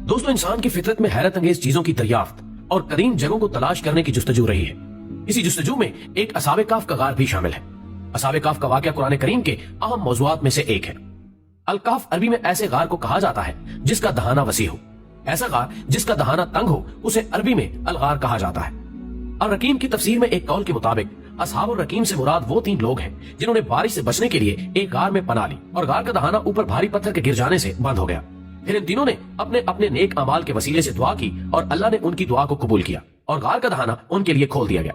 دوستو انسان کی فطرت میں حیرت انگیز چیزوں کی دریافت اور قدیم جگہوں کو تلاش کرنے کی جستجو رہی ہے۔ اسی جستجو میں ایک اصحاب کہف کا غار بھی شامل ہے۔ اصحاب کہف کا واقعہ قرآن کریم کے اہم موضوعات میں سے ایک ہے۔ الکہف عربی میں ایسے غار کو کہا جاتا ہے جس کا دہانہ وسیع ہو۔ ایسا غار جس کا دہانہ تنگ ہو اسے عربی میں الغار کہا جاتا ہے۔ الرقیم کی تفسیر میں ایک قول کے مطابق اصحاب الرقیم سے مراد وہ 3 لوگ ہیں جنہوں نے بارش سے بچنے کے لیے ایک غار میں پناہ لی اور غار کا دہانہ اوپر بھاری پتھر کے گر جانے سے بند ہو گیا۔ پھر ان تینوں نے اپنے اپنے نیک اعمال کے وسیلے سے دعا کی اور اللہ نے ان کی دعا کو قبول کیا اور غار کا دہانہ ان کے لیے کھول دیا گیا۔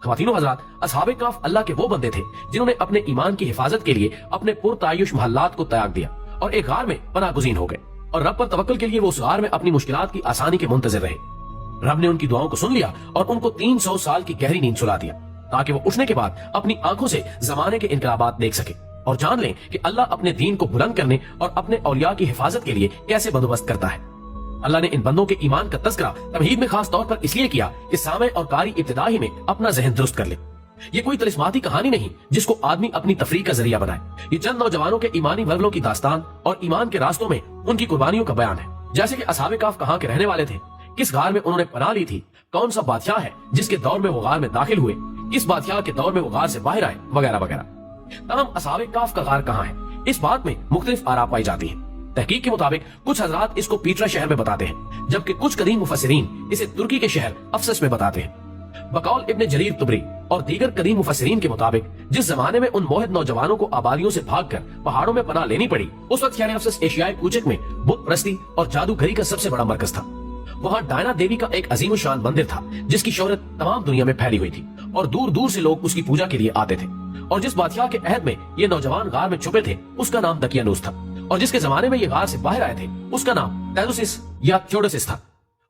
خواتین و حضرات، اصحاب کہف اللہ کے وہ بندے تھے جنہوں نے اپنے ایمان کی حفاظت کے لیے اپنے پرتعیش محلات کو تیاگ دیا اور ایک غار میں پناہ گزین ہو گئے، اور رب پر توکل کے لیے وہ اس غار میں اپنی مشکلات کی آسانی کے منتظر رہے۔ رب نے ان کی دعاؤں کو سن لیا اور ان کو 300 سال کی گہری نیند سلا دیا تاکہ وہ اٹھنے کے بعد اپنی آنکھوں سے زمانے کے انقلابات دیکھ سکے اور جان لیں کہ اللہ اپنے دین کو بلند کرنے اور اپنے اولیاء کی حفاظت کے لیے کیسے بندوبست کرتا ہے۔ اللہ نے ان بندوں کے ایمان کا تذکرہ تمہید میں خاص طور پر اس لیے کیا کہ سامع اور قاری ابتدا ہی میں اپنا ذہن درست کر لے۔ یہ کوئی طلسماتی کہانی نہیں جس کو آدمی اپنی تفریح کا ذریعہ بنائے، یہ چند نوجوانوں کے ایمانی ورگلوں کی داستان اور ایمان کے راستوں میں ان کی قربانیوں کا بیان ہے، جیسے کہ اصحاب کہف کہاں کے رہنے والے تھے، کس غار میں انہوں نے پناہ لی تھی، کون سا بادشاہ ہے جس کے دور میں وہ غار میں داخل ہوئے، کس بادشاہ کے دور میں وہ غار سے باہر آئے، وغیرہ وغیرہ۔ تاہم اصحاب کہف کا غار کہاں ہے، اس بات میں مختلف آراء پائی جاتی ہیں۔ تحقیق کے مطابق کچھ حضرات اس کو پیٹرا شہر میں بتاتے ہیں، جبکہ کچھ قدیم مفسرین اسے ترکی کے شہر افسس میں بتاتے ہیں۔ بقول ابن جریر طبری اور دیگر قدیم مفسرین کے مطابق جس زمانے میں ان موحد نوجوانوں کو آبادیوں سے بھاگ کر پہاڑوں میں پناہ لینی پڑی، اس وقت شہر افسس ایشیائے کوچک میں بت پرستی اور جادوگری کا سب سے بڑا مرکز تھا۔ وہاں ڈائنا دیوی کا ایک عظیم الشان مندر تھا جس کی شہرت تمام دنیا میں پھیلی ہوئی تھی اور دور دور سے لوگ اس کی پوجا کے لیے آتے تھے، اور جس بادشاہ کے عہد میں یہ نوجوان غار میں چھپے تھے اس کا نام دقیانوس تھا، اور جس کے زمانے میں یہ غار سے باہر آئے تھے اس کا نام تیدوسس یا تھیوڈوسس تھا۔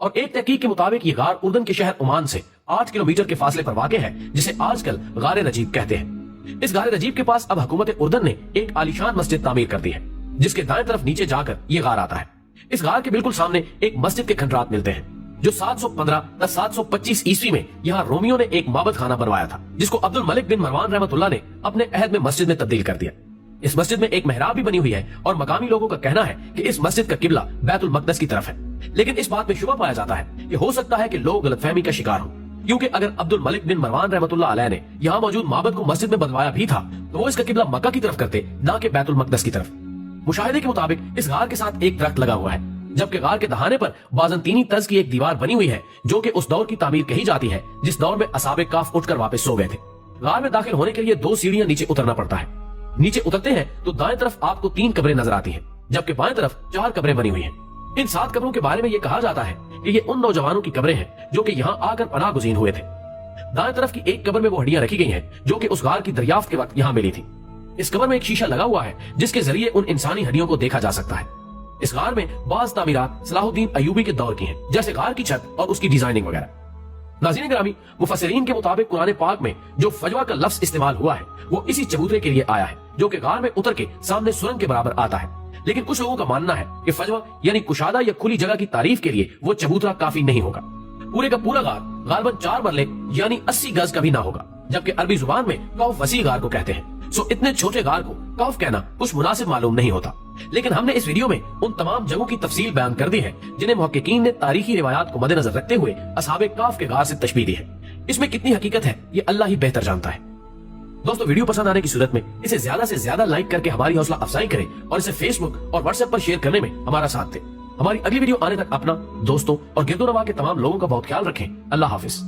اور ایک تحقیق کے مطابق یہ غار اردن کے شہر عمان سے 8 کلومیٹر کے فاصلے پر واقع ہے، جسے آج کل غار رجیب کہتے ہیں۔ اس غار رجیب کے پاس اب حکومت اردن نے ایک عالیشان مسجد تعمیر کر دی ہے جس کے دائیں طرف نیچے جا کر یہ غار آتا ہے۔ اس غار کے بالکل سامنے ایک مسجد کے کھنڈرات ملتے ہیں جو 715 تا 725 عیسوی میں یہاں رومیوں نے ایک معبد خانہ بنوایا تھا، جس کو عبد الملک بن مروان رحمۃ اللہ نے اپنے عہد میں مسجد میں تبدیل کر دیا۔ اس مسجد میں ایک محراب بھی بنی ہوئی ہے اور مقامی لوگوں کا کہنا ہے کہ اس مسجد کا قبلہ بیت المقدس کی طرف ہے، لیکن اس بات میں شبہ پایا جاتا ہے کہ ہو سکتا ہے کہ لوگ غلط فہمی کا شکار ہوں، کیونکہ اگر عبد الملک بن مروان رحمۃ اللہ علیہ نے یہاں موجود معبد کو مسجد میں بدلوایا بھی تھا تو وہ اس کا قبلہ مکہ کی طرف کرتے، نہ کہ بیت المقدس کی طرف۔ مشاہدے کے مطابق اس غار کے ساتھ ایک درخت لگا ہوا ہے، جبکہ غار کے دہانے پر بازنطینی طرز کی ایک دیوار بنی ہوئی ہے جو کہ اس دور کی تعمیر کہی جاتی ہے جس دور میں اصحاب کہف اٹھ کر واپس سو گئے تھے۔ غار میں داخل ہونے کے لیے 2 سیڑھیاں نیچے اترنا پڑتا ہے۔ نیچے اترتے ہیں تو دائیں طرف آپ کو 3 قبریں نظر آتی ہیں، جبکہ بائیں طرف 4 قبریں بنی ہوئی ہیں۔ ان 7 قبروں کے بارے میں یہ کہا جاتا ہے کہ یہ ان نوجوانوں کی قبریں ہیں جو کہ یہاں آ کر پناہ گزین ہوئے تھے۔ دائیں طرف کی ایک قبر میں وہ ہڈیاں رکھی گئی ہیں جو کہ اس غار کی دریافت کے وقت یہاں ملی تھی۔ اس قبر میں ایک شیشہ لگا ہوا ہے جس کے ذریعے ان انسانی ہڈیوں کو دیکھا جا سکتا ہے۔ اس غار میں بعض تعمیرات صلاح الدین ایوبی کے دور کی ہیں، جیسے غار کی چھت اور اس کی ڈیزائننگ وغیرہ۔ ناظرین گرامی، مفسرین کے مطابق قرآن پاک میں جو فجوہ کا لفظ استعمال ہوا ہے وہ اسی چبوترے کے لیے آیا ہے جو کہ غار میں اتر کے سامنے سرنگ کے برابر آتا ہے، لیکن کچھ لوگوں کا ماننا ہے کہ فجوہ یعنی کشادہ یا کھلی جگہ کی تعریف کے لیے وہ چبوترا کافی نہیں ہوگا۔ پورے کا پورا غار غالباً 4 مرلے یعنی 80 گز کا بھی نہ ہوگا، جبکہ عربی زبان میں کہف وسیع غار کو کہتے ہیں، سو اتنے چھوٹے غار کو کہف کہنا کچھ مناسب معلوم نہیں ہوتا۔ لیکن ہم نے اس ویڈیو میں ان تمام جگہوں کی تفصیل بیان کر دی ہے جنہیں محققین نے تاریخی روایات کو مد نظر رکھتے ہوئے اصحاب کہف کے غار سے تشبیہ دی ہے۔ اس میں کتنی حقیقت ہے یہ اللہ ہی بہتر جانتا ہے۔ دوستو، ویڈیو پسند آنے کی صورت میں اسے زیادہ سے زیادہ لائک کر کے ہماری حوصلہ افزائی کریں اور اسے فیس بک اور واٹس ایپ پر شیئر کرنے میں ہمارا ساتھ دیں۔ ہماری اگلی ویڈیو آنے تک اپنا، دوستوں اور گرد و نواح کے تمام لوگوں کا بہت خیال رکھیں۔ اللہ حافظ۔